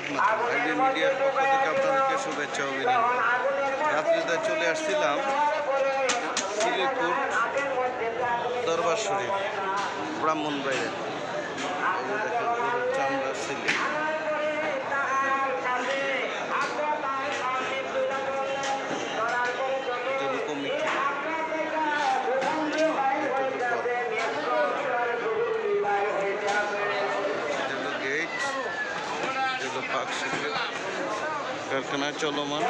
রাহমাতুল্লাহ। হাইডে মিডিয়ার পক্ষ থেকে আপনাদেরকে শুভেচ্ছা অভিনন্দন। রাত্রিতে চলে আসছিলাম শিলিপুর দরবার শরীফ ব্রাহ্মণবাড়িয়া। এই যে দেখেন গরুর চামড়া সিলি কমিটি গেট পাকশিল্প কারখানায় চলমান।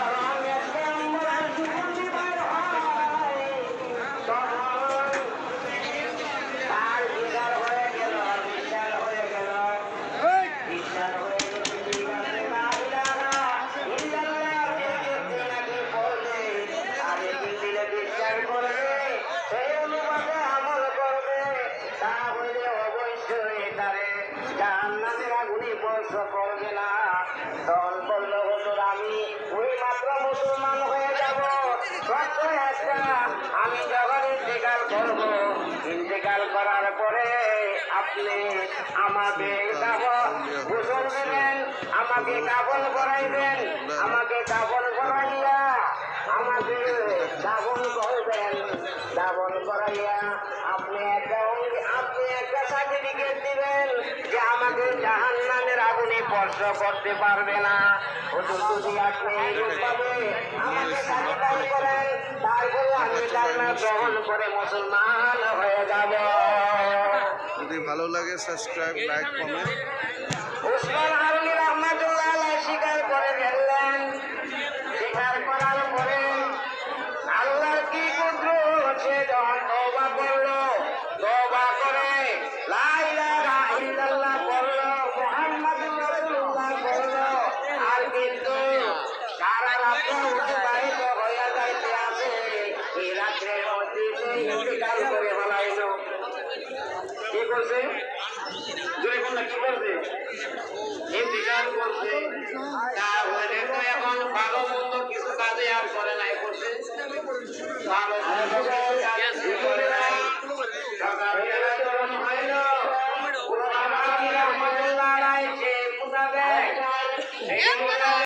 করবে না তখন বললো হুজুর আমি ওই মাত্র মুসলমান হয়ে যাব, আমি যখন ইন্তেকাল করবো, ইন্তেকাল করার পরে আপনি আমাকে গোসল দেবেন, আমাকে কাফন করাইবেন, আমাকে কাফন করাইয়া আমাকে দাফন করবেন, দাফন করাইয়া আপনি একটা সার্টিফিকেট দিবেন যে আমাকে জাহান্নামের আগুনে স্পর্শ করতে পারবে না। হুজুর যদি আপনি এইভাবে আমাকে সার্টিফাই করেন তারপরে আমি জান্নাত গ্রহণ করে মুসলমান হয়ে যাব। যদি ভালো লাগে subscribe, like, comment. Usman Haruni রহমাতুল্লাহ আলাইহি স্বীকার করে ফেললেন। স্বীকার করার পরে আল্লাহর কি কুদরত, সে যখন তওবা করলো, তওবা করে লা ইলাহা ইল্লাল্লাহ বলল, মুহাম্মাদুর রাসূলুল্লাহ বলল, আর কিন্তু সারা রাত অতিবাহিত হয়ে যাইতে আছে, এই রাত্রের মধ্যে ইন্তেকাল করে ফেলাইল। কি করছে? জোরে কোনটা কি করছে? ইন্তেকাল